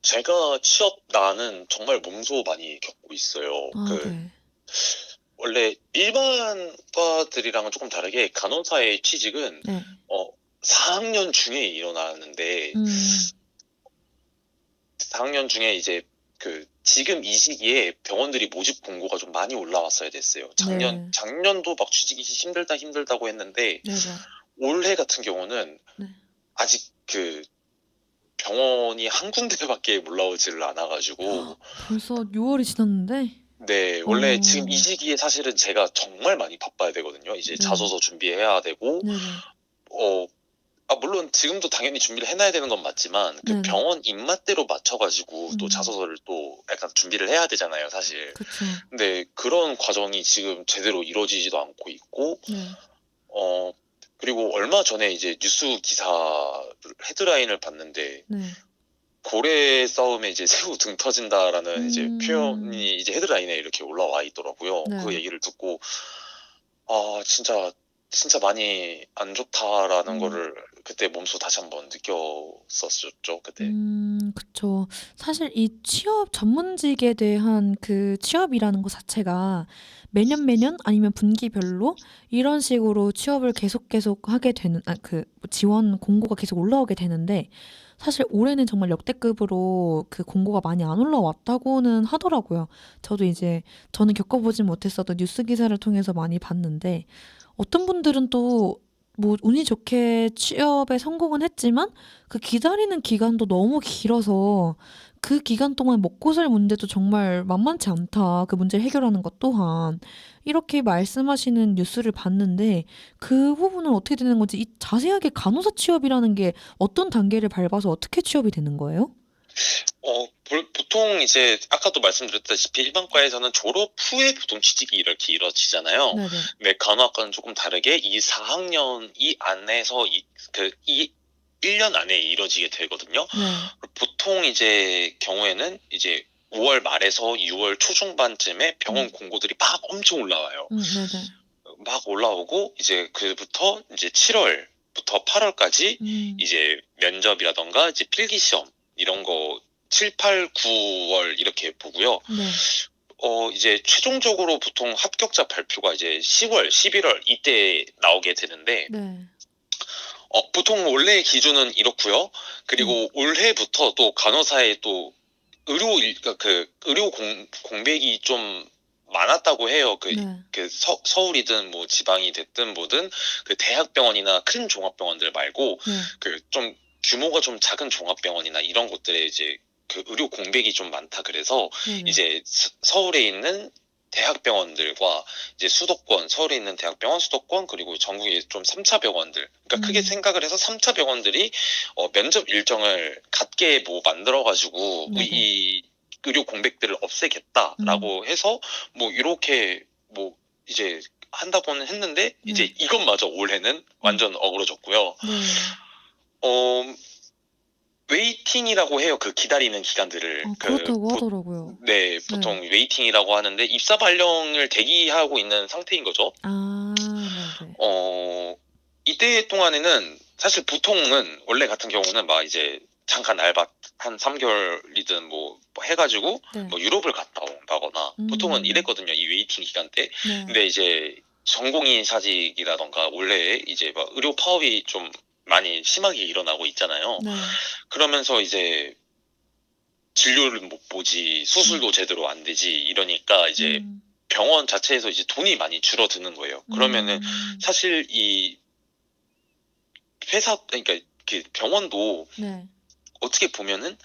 제가 취업난은 정말 몸소 많이 겪고 있어요. 아, 네. 원래 일반 과들이랑은 조금 다르게 간호사의 취직은 네. 어, 4학년 중에 일어나는데 음, 4학년 중에 이제 지금 이 시기에 병원들이 모집 공고가 좀 많이 올라왔어야 됐어요. 네. 작년도 막 취직이 힘들다고 했는데 네네. 올해 같은 경우는 네. 아직 병원이 한 군데밖에 올라오지를 않아가지고 벌써 6월이 지났는데? 네, 원래 지금 이 어, 시기에 사실은 제가 정말 많이 바빠야 되거든요. 이제 네. 자소서 준비해야 되고, 네네. 어, 물론 지금도 당연히 준비를 해놔야 되는 건 맞지만, 그 네네. 병원 입맛대로 맞춰가지고 또 음, 자소서를 또 약간 준비를 해야 되잖아요, 사실. 그쵸. 근데 그런 과정이 지금 제대로 이루어지지도 않고 있고, 네. 어, 그리고 얼마 전에 이제 뉴스 기사 헤드라인을 봤는데, 네. 고래 싸움에 이제 새우 등 터진다라는 이제 음, 표현이 이제 헤드라인에 이렇게 올라와 있더라고요. 그 네. 얘기를 듣고, 진짜, 진짜 많이 안 좋다라는 음, 거를 그때 몸소 다시 한번 느꼈었죠, 그때. 그쵸. 사실 이 취업 전문직에 대한 그 취업이라는 것 자체가 매년 매년 아니면 분기별로 이런 식으로 취업을 계속 하게 되는, 지원 공고가 계속 올라오게 되는데 사실 올해는 정말 역대급으로 그 공고가 많이 안 올라왔다고는 하더라고요. 저도 이제 저는 겪어보진 못했어도 뉴스 기사를 통해서 많이 봤는데 어떤 분들은 또 뭐 운이 좋게 취업에 성공은 했지만 그 기다리는 기간도 너무 길어서 그 기간 동안 먹고 살 문제도 정말 만만치 않다. 그 문제를 해결하는 것 또한. 이렇게 말씀하시는 뉴스를 봤는데 그 부분은 어떻게 되는 건지 이 자세하게 간호사 취업이라는 게 어떤 단계를 밟아서 어떻게 취업이 되는 거예요? 보통 이제 아까도 말씀드렸다시피 일반과에서는 졸업 후에 보통 취직이 이렇게 이루어지잖아요. 네네. 근데 간호학과는 조금 다르게 이 4학년 이 안에서 이 1년 안에 이루어지게 되거든요. 네. 보통 이제 경우에는 이제 5월 말에서 6월 초중반쯤에 병원 음. 공고들이 막 엄청 올라와요. 네네. 막 올라오고 이제 그부터 이제 7월부터 8월까지 음. 이제 면접이라던가 이제 필기 시험 이런 거 7, 8, 9월 이렇게 보고요. 네. 이제 최종적으로 보통 합격자 발표가 이제 10월, 11월 이때 나오게 되는데 네. 보통 원래의 기준은 이렇고요. 네. 그리고 올해부터 또 간호사의 또 그러니까 그 공백이 좀 많았다고 해요. 네. 서울이든 뭐 지방이 됐든 뭐든 그 대학병원이나 큰 종합병원들 말고 네. 그 좀 규모가 좀 작은 종합병원이나 이런 곳들에 이제 그 의료 공백이 좀 많다 그래서 네네. 이제 서울에 있는 대학병원들과 이제 서울에 있는 대학병원, 수도권, 그리고 전국에 좀 3차 병원들, 그러니까 크게 음. 생각을 해서 3차 병원들이 면접 일정을 갖게 뭐 만들어가지고 네네. 이 의료 공백들을 음. 없애겠다라고 해서 뭐 이렇게 뭐 이제 한다고는 했는데 이제 네. 이것마저 올해는 음. 완전 어그러졌고요. 네. 어, 웨이팅이라고 해요. 그 기다리는 기간들을. 그렇다고 하더라고요. 네, 네. 보통 웨이팅이라고 하는데 입사 발령을 대기하고 있는 상태인 거죠. 네네. 어, 이때 동안에는 사실 보통은 원래 같은 경우는 막 이제 잠깐 알바 한 3개월이든 뭐 해가지고 네. 뭐 유럽을 갔다 온다거나 보통은 음. 이랬거든요. 이 웨이팅 기간 때. 네. 근데 이제 전공의 사직이라던가 원래 이제 막 의료 파업이 좀 많이 심하게 일어나고 있잖아요. 네. 그러면서 이제 진료를 못 보지, 음. 수술도 제대로 안 되지, 이러니까 이제 음. 병원 자체에서 이제 돈이 많이 줄어드는 거예요. 그러면은 음. 사실 이 그러니까 그 병원도 네. 어떻게 보면은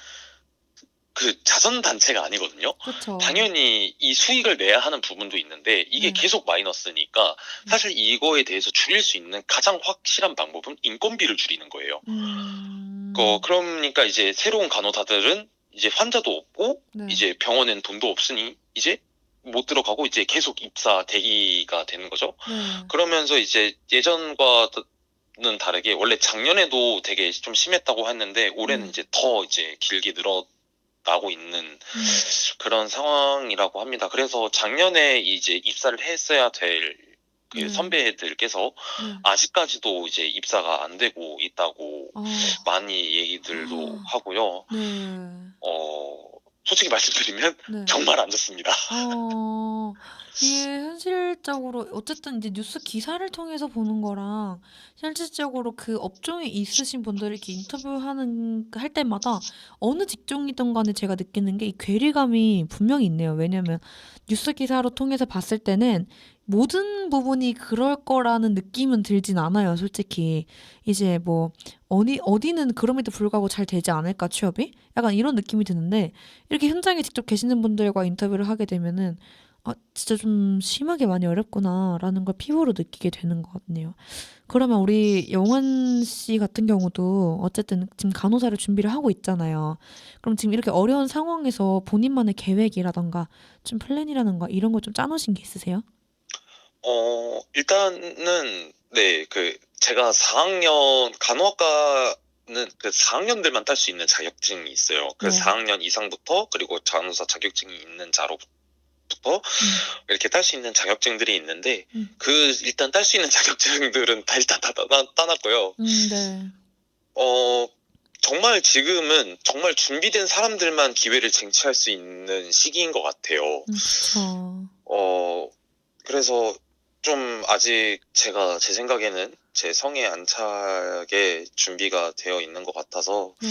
그 자선단체가 아니거든요. 그쵸. 당연히 이 수익을 내야 하는 부분도 있는데 이게 네. 계속 마이너스니까 네. 사실 이거에 대해서 줄일 수 있는 가장 확실한 방법은 인건비를 줄이는 거예요. 음. 그러니까 이제 새로운 간호사들은 이제 환자도 없고 네. 이제 병원엔 돈도 없으니 이제 못 들어가고 이제 계속 입사 대기가 되는 거죠. 네. 그러면서 이제 예전과는 다르게 원래 작년에도 되게 좀 심했다고 했는데 올해는 네. 이제 더 이제 길게 늘어나고 있는 음. 그런 상황이라고 합니다. 그래서 작년에 이제 입사를 했어야 될 그 네. 선배들께서 네. 아직까지도 이제 입사가 안 되고 있다고 아. 많이 얘기들도 하고요. 네. 어, 솔직히 말씀드리면 네. 정말 안 좋습니다. 어 이게 현실적으로 어쨌든 이제 뉴스 기사를 통해서 보는 거랑 실질적으로 그 업종에 있으신 분들 이렇게 인터뷰하는 할 때마다 어느 직종이든 간에 제가 느끼는 게 이 괴리감이 분명히 있네요. 왜냐면 뉴스 기사로 통해서 봤을 때는 모든 부분이 그럴 거라는 느낌은 들진 않아요, 솔직히. 이제 뭐 어디는 그럼에도 불구하고 잘 되지 않을까 취업이? 약간 이런 느낌이 드는데 이렇게 현장에 직접 계시는 분들과 인터뷰를 하게 되면은 '아 진짜 좀 심하게 많이 어렵구나.'라는 걸 피부로 느끼게 되는 것 같네요. 그러면 우리 영원 씨 같은 경우도 어쨌든 지금 간호사를 준비를 하고 있잖아요. 그럼 지금 이렇게 어려운 상황에서 본인만의 계획이라든가 좀 플랜이라든가 이런 걸 좀 짜 놓으신 게 있으세요? 일단은 네, 제가 4학년 간호학과는 그 4학년들만 딸 수 있는 자격증이 있어요. 그 네. 4학년 이상부터 그리고 간호사 자격증이 있는 자로부터 음. 이렇게 딸 수 있는 자격증들이 있는데 음. 일단 딸 수 있는 자격증들은 다 일단 다 따놨고요. 네. 어, 정말 지금은 정말 준비된 사람들만 기회를 쟁취할 수 있는 시기인 것 같아요. 그쵸. 어, 그래서 좀 아직 제 생각에는 제 성에 안 차게 준비가 되어 있는 것 같아서 네.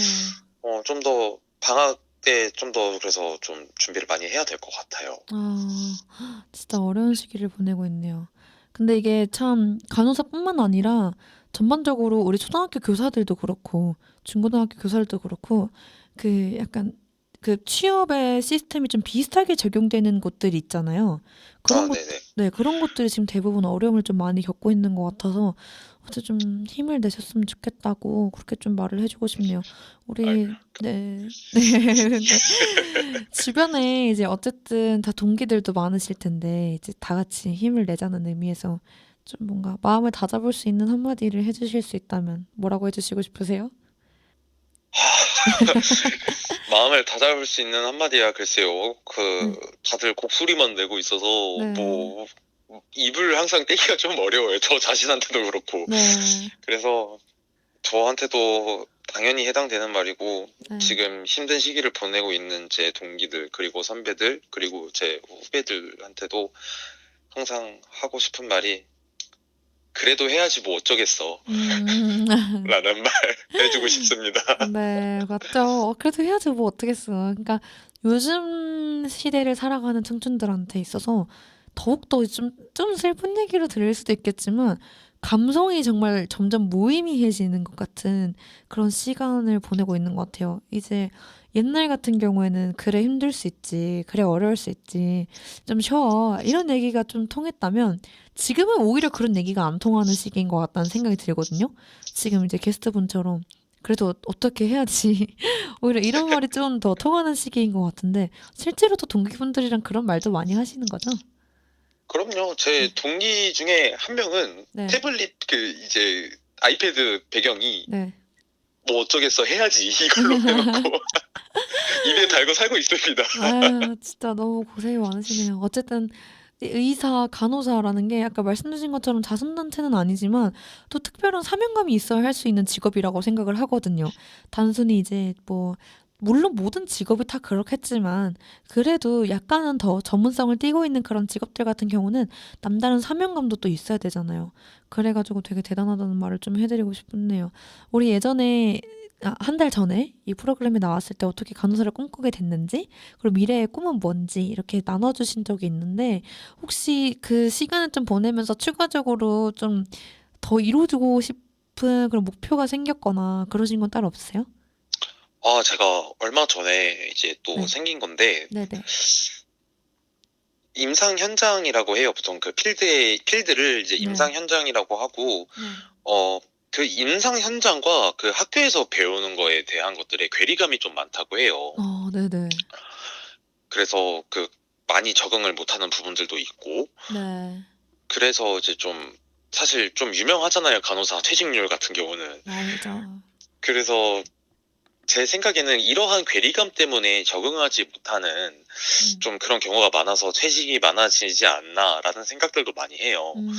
좀 더 방학 때 좀 더 그래서 좀 준비를 많이 해야 될 것 같아요. 진짜 어려운 시기를 보내고 있네요. 근데 이게 참 간호사뿐만 아니라 전반적으로 우리 초등학교 교사들도 그렇고 중고등학교 교사들도 그렇고 그 약간 그 취업의 시스템이 좀 비슷하게 적용되는 곳들이 있잖아요. 그런 아, 곳, 네네. 네, 그런 곳들이 지금 대부분 어려움을 좀 많이 겪고 있는 것 같아서 어째 좀 힘을 내셨으면 좋겠다고 그렇게 좀 말을 해주고 싶네요. 아, 우리, 네, 네, 네. 주변에 이제 어쨌든 다 동기들도 많으실 텐데 이제 다 같이 힘을 내자는 의미에서 좀 뭔가 마음을 다잡을 수 있는 한마디를 해주실 수 있다면 뭐라고 해주시고 싶으세요? 마음을 다잡을 수 있는 한마디야, 글쎄요. 네, 다들 곡소리만 내고 있어서, 네, 뭐, 입을 항상 떼기가 좀 어려워요. 저 자신한테도 그렇고. 네, 그래서 저한테도 당연히 해당되는 말이고, 네. 지금 힘든 시기를 보내고 있는 제 동기들, 그리고 선배들, 그리고 제 후배들한테도 항상 하고 싶은 말이, 그래도 해야지 뭐 어쩌겠어. 음, 라는 말 해주고 싶습니다. 네, 맞죠. 그래도 해야죠. 뭐 어떡했어. 그러니까 요즘 시대를 살아가는 청춘들한테 있어서 더욱더 좀 슬픈 얘기로 들릴 수도 있겠지만 감성이 정말 점점 무의미해지는 것 같은 그런 시간을 보내고 있는 것 같아요. 이제 옛날 같은 경우에는 그래 힘들 수 있지, 그래 어려울 수 있지, 좀 쉬어. 이런 얘기가 좀 통했다면 지금은 오히려 그런 얘기가 안 통하는 시기인 것 같다는 생각이 들거든요. 지금 이제 게스트분처럼 그래도 어떻게 해야지. 오히려 이런 말이 좀 더 통하는 시기인 것 같은데, 실제로도 동기분들이랑 그런 말도 많이 하시는 거죠? 그럼요. 제 네. 동기 중에 한 명은 네. 태블릿 이제 아이패드 배경이 네. 뭐 어쩌겠어 해야지 이걸로 해놓고 입에 달고 살고 있습니다. 아유, 진짜 너무 고생이 많으시네요. 어쨌든, 이 의사, 간호사라는 게 아까 말씀주신 것처럼 자선단체는 아니지만 또 특별한 사명감이 있어야 할 수 있는 직업이라고 생각을 하거든요. 단순히 이제 뭐, 물론 모든 직업이 다 그렇겠지만 그래도 약간은 더 전문성을 띠고 있는 그런 직업들 같은 경우는 남다른 사명감도 또 있어야 되잖아요. 그래가지고 되게 대단하다는 말을 좀 해드리고 싶네요. 우리 예전에 한 달 전에 이 프로그램에 나왔을 때 어떻게 간호사를 꿈꾸게 됐는지 그리고 미래의 꿈은 뭔지 이렇게 나눠주신 적이 있는데 혹시 그 시간을 좀 보내면서 추가적으로 좀 더 이루어지고 싶은 그런 목표가 생겼거나 그러신 건 따로 없으세요? 아, 제가 얼마 전에 이제 또 네, 생긴 건데 네네, 임상 현장이라고 해요. 보통 그 필드를 이제 네, 임상 현장이라고 하고 네, 어 그 임상 현장과 그 학교에서 배우는 거에 대한 것들의 괴리감이 좀 많다고 해요. 네네, 그래서 많이 적응을 못하는 부분들도 있고 네, 그래서 이제 좀 사실 좀 유명하잖아요. 간호사 퇴직률 같은 경우는. 알죠. 그래서 제 생각에는 이러한 괴리감 때문에 적응하지 못하는 음, 좀 그런 경우가 많아서 퇴직이 많아지지 않나라는 생각들도 많이 해요. 음,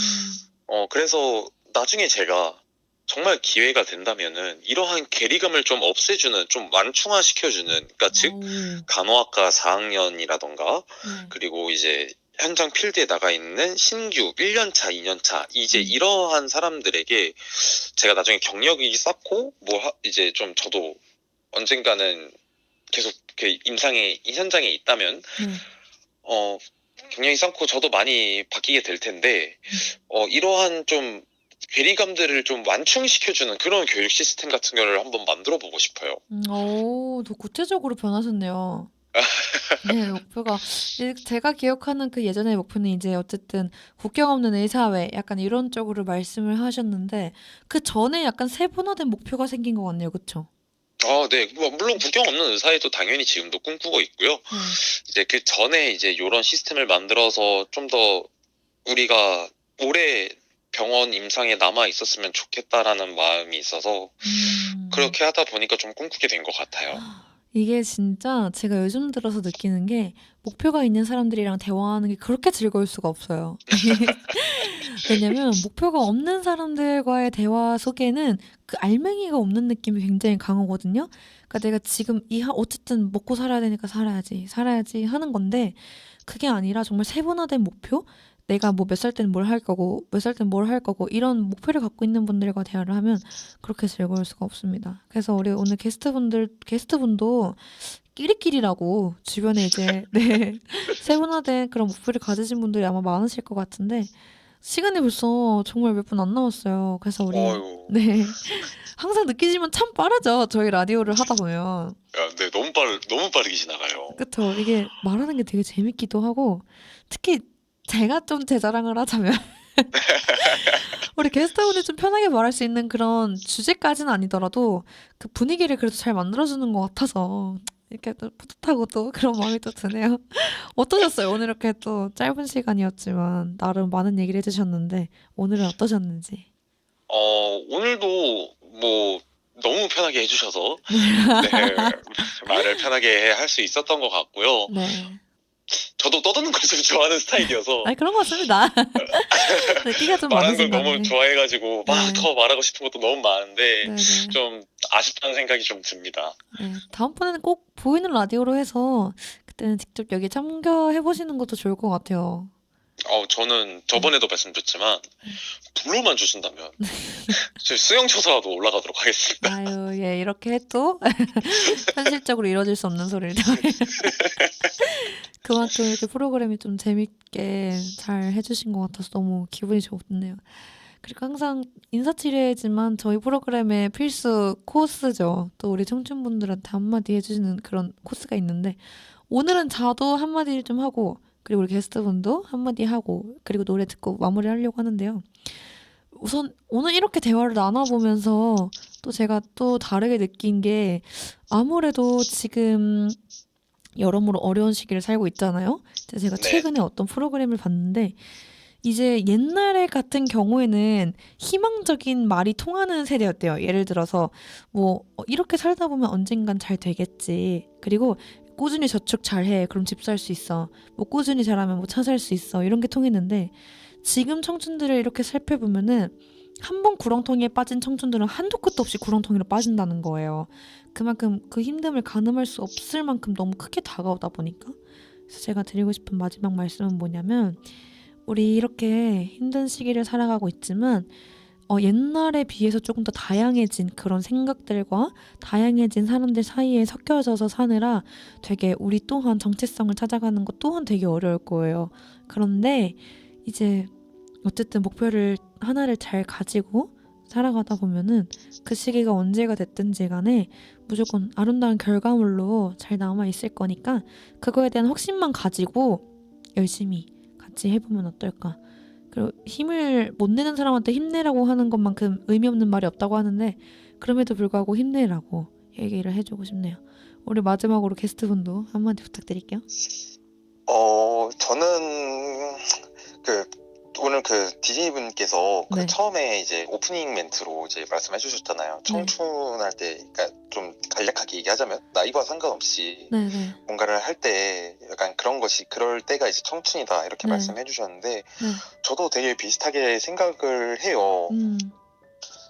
그래서 나중에 제가 정말 기회가 된다면은 이러한 괴리감을 좀 없애주는, 좀 완충화시켜주는, 그러니까 즉 오, 간호학과 4학년이라던가 네, 그리고 이제 현장 필드에 나가 있는 신규 1년차, 2년차 이제 음, 이러한 사람들에게 제가 나중에 경력이 쌓고 이제 좀 저도 언젠가는 계속 임상의 이 현장에 있다면 네, 어 경력이 쌓고 저도 많이 바뀌게 될 텐데 음, 이러한 좀 괴리감들을 좀 완충시켜주는 그런 교육 시스템 같은 거를 한번 만들어 보고 싶어요. 더 구체적으로 변하셨네요. 네, 목표가 제가 기억하는 그 예전의 목표는 이제 어쨌든 국경 없는 의사회 약간 이런 쪽으로 말씀을 하셨는데 그 전에 약간 세분화된 목표가 생긴 것 같네요. 그쵸? 아, 네. 뭐 물론 국경 없는 의사회도 당연히 지금도 꿈꾸고 있고요. 네. 이제 그 전에 이제 이런 시스템을 만들어서 좀 더 우리가 오래 병원 임상에 남아 있었으면 좋겠다라는 마음이 있어서 음. 그렇게 하다 보니까 좀 꿈꾸게 된 것 같아요. 이게 진짜 제가 요즘 들어서 느끼는 게 목표가 있는 사람들이랑 대화하는 게 그렇게 즐거울 수가 없어요. 왜냐면 목표가 없는 사람들과의 대화 속에는 그 알맹이가 없는 느낌이 굉장히 강하거든요. 그러니까 내가 지금 어쨌든 먹고 살아야 되니까 살아야지, 살아야지 하는 건데 그게 아니라 정말 세분화된 목표? 내가 뭐 몇 살 때는 뭘 할 거고, 몇 살 때는 뭘 할 거고, 이런 목표를 갖고 있는 분들과 대화를 하면 그렇게 즐거울 수가 없습니다. 그래서 우리 오늘 게스트분도 끼리끼리라고 주변에 이제, 네, 세분화된 그런 목표를 가지신 분들이 아마 많으실 것 같은데, 시간이 벌써 정말 몇 분 안 남았어요. 그래서 우리 어유. 네. 항상 느끼지만 참 빠르죠. 저희 라디오를 하다 보면. 네, 너무 빠르게 지나가요. 그쵸. 이게 말하는 게 되게 재밌기도 하고 특히 제가 좀 제 자랑을 하자면 우리 게스트분이 좀 편하게 말할 수 있는 그런 주제까지는 아니더라도 그 분위기를 그래도 잘 만들어주는 것 같아서 이렇게 또 뿌듯하고 또 그런 마음이 또 드네요. 어떠셨어요? 오늘 이렇게 또 짧은 시간이었지만 나름 많은 얘기를 해주셨는데 오늘은 어떠셨는지. 오늘도 뭐 너무 편하게 해주셔서 네, 말을 편하게 할 수 있었던 것 같고요. 네. 저도 떠드는 걸 좀 좋아하는 스타일이어서 아니 그런 것 같습니다. 끼가 좀 말하는 많으신 걸 것 너무 같네. 좋아해가지고 막 네. 더 말하고 싶은 것도 너무 많은데 네네. 좀 아쉽다는 생각이 좀 듭니다. 네. 다음번에는 꼭 보이는 라디오로 해서 그때는 직접 여기 참가해 보시는 것도 좋을 것 같아요. 저는 네. 저번에도 말씀드렸지만 네. 불러만 주신다면 저 수영 쳐서라도 올라가도록 하겠습니다. 아유, 예, 이렇게 또 현실적으로 이루어질 수 없는 소리를 또 그만큼 이렇게 프로그램이 좀 재밌게 잘 해주신 것 같아서 너무 기분이 좋네요. 그리고 항상 인사치레지만 저희 프로그램의 필수 코스죠. 또 우리 청춘분들한테 한마디 해주시는 그런 코스가 있는데 오늘은 저도 한마디 좀 하고 그리고 우리 게스트분도 한마디 하고 그리고 노래 듣고 마무리하려고 하는데요. 우선 오늘 이렇게 대화를 나눠보면서 또 제가 또 다르게 느낀 게 아무래도 지금 여러모로 어려운 시기를 살고 있잖아요. 제가 네. 최근에 어떤 프로그램을 봤는데 이제 옛날에 같은 경우에는 희망적인 말이 통하는 세대였대요. 예를 들어서 뭐 이렇게 살다 보면 언젠간 잘 되겠지. 그리고 꾸준히 저축 잘해. 그럼 집 살 수 있어. 뭐 꾸준히 잘하면 뭐 차 살 수 있어. 이런 게 통했는데 지금 청춘들을 이렇게 살펴보면은 한 번 구렁텅이에 빠진 청춘들은 한도 끝도 없이 구렁텅이로 빠진다는 거예요. 그만큼 그 힘듦을 가늠할 수 없을 만큼 너무 크게 다가오다 보니까. 그래서 제가 드리고 싶은 마지막 말씀은 뭐냐면 우리 이렇게 힘든 시기를 살아가고 있지만 옛날에 비해서 조금 더 다양해진 그런 생각들과 다양해진 사람들 사이에 섞여져서 사느라 되게 우리 또한 정체성을 찾아가는 것 또한 되게 어려울 거예요. 그런데 이제 어쨌든 목표를 하나를 잘 가지고 살아가다 보면은 그 시기가 언제가 됐든지 간에 무조건 아름다운 결과물로 잘 남아 있을 거니까 그거에 대한 확신만 가지고 열심히 같이 해보면 어떨까. 그리고 힘을 못 내는 사람한테 힘내라고 하는 것만큼 의미 없는 말이 없다고 하는데 그럼에도 불구하고 힘내라고 얘기를 해주고 싶네요. 우리 마지막으로 게스트분도 한마디 부탁드릴게요. 저는 오늘 디제이분께서 네. 처음에 이제 오프닝 멘트로 이제 말씀해 주셨잖아요. 청춘할 때, 그러니까 좀 간략하게 얘기하자면 나이와 상관없이 네네. 뭔가를 할 때 약간 그럴 때가 이제 청춘이다 이렇게 네. 말씀해 주셨는데 네. 저도 되게 비슷하게 생각을 해요.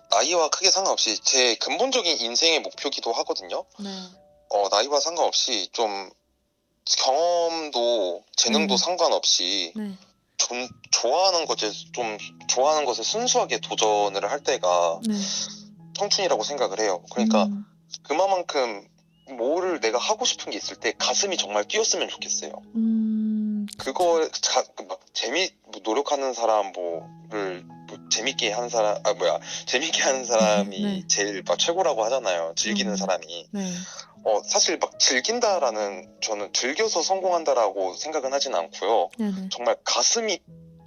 나이와 크게 상관없이 제 근본적인 인생의 목표기도 하거든요. 네. 나이와 상관없이 좀 경험도 재능도 네. 상관없이 네. 좀 좋아하는 것에 순수하게 도전을 할 때가 네. 청춘이라고 생각을 해요. 그러니까 그만큼 뭐를 내가 하고 싶은 게 있을 때 가슴이 정말 뛰었으면 좋겠어요. 그거 노력하는 사람 재밌게 하는 사람이 네. 제일 최고라고 하잖아요. 즐기는 사람이. 네. 사실 저는 즐겨서 성공한다라고 생각은 하진 않고요. 네네. 정말 가슴이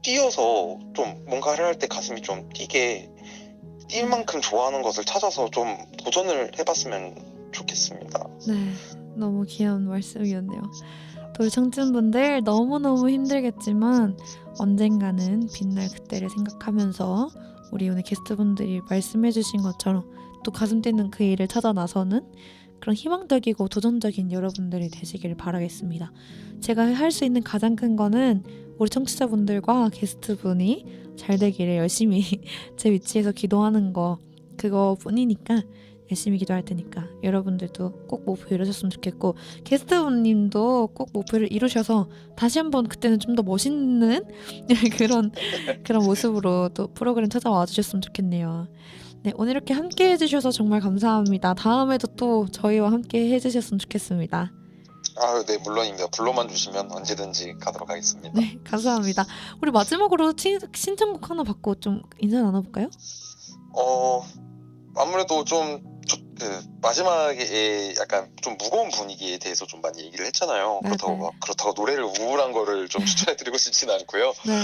뛰어서 좀 뭔가를 할 때 가슴이 좀 뛸 만큼 좋아하는 것을 찾아서 좀 도전을 해봤으면 좋겠습니다. 네. 너무 귀여운 말씀이었네요. 또 우리 청춘분들 너무너무 힘들겠지만 언젠가는 빛날 그때를 생각하면서 우리 오늘 게스트분들이 말씀해주신 것처럼 또 가슴 뛰는 그 일을 찾아 나서는 그런 희망적이고 도전적인 여러분들이 되시길 바라겠습니다. 제가 할 수 있는 가장 큰 거는 우리 청취자분들과 게스트분이 잘 되기를 열심히 제 위치에서 기도하는 거 그거뿐이니까 열심히 기도할 테니까 여러분들도 꼭 목표 이루셨으면 좋겠고 게스트분님도 꼭 목표를 이루셔서 다시 한번 그때는 좀 더 멋있는 그런 모습으로 또 프로그램 찾아와 주셨으면 좋겠네요. 네, 오늘 이렇게 함께 해주셔서 정말 감사합니다. 다음에도 또 저희와 함께 해주셨으면 좋겠습니다. 아, 네, 물론입니다. 불러만 주시면 언제든지 가도록 하겠습니다. 네, 감사합니다. 우리 마지막으로 신청곡 하나 받고 좀 인사 나눠볼까요? 아무래도 좀 마지막에 약간 좀 무거운 분위기에 대해서 좀 많이 얘기를 했잖아요. 네, 네. 그렇다고 노래를 우울한 거를 좀 추천해드리고 싶지는 않고요. 네.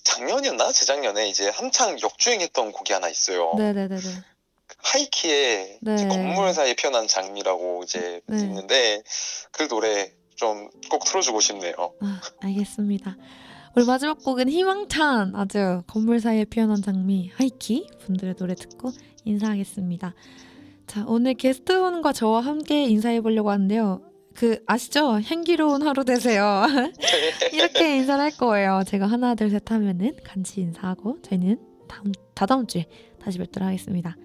작년이었나? 재작년에 이제 한창 역주행했던 곡이 하나 있어요. 네네네네. 하이키의 네. 이제 건물 사이에 피어난 장미라고 이제 네. 있는데 그 노래 좀 꼭 틀어주고 싶네요. 아, 알겠습니다. 우리 마지막 곡은 희망찬 아주 건물 사이에 피어난 장미 하이키 분들의 노래 듣고 인사하겠습니다. 자, 오늘 게스트분과 저와 함께 인사해 보려고 하는데요. 아시죠? 향기로운 하루 되세요. 이렇게 인사를 할 거예요. 제가 하나 둘 셋 하면은 같이 인사하고 저희는 다다음 주에 다시 뵙도록 하겠습니다.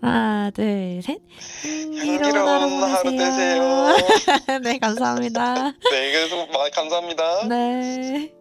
하나 둘 셋. 향기로운 하루 되세요. 네, 감사합니다. 네, 그래서 감사합니다. 네.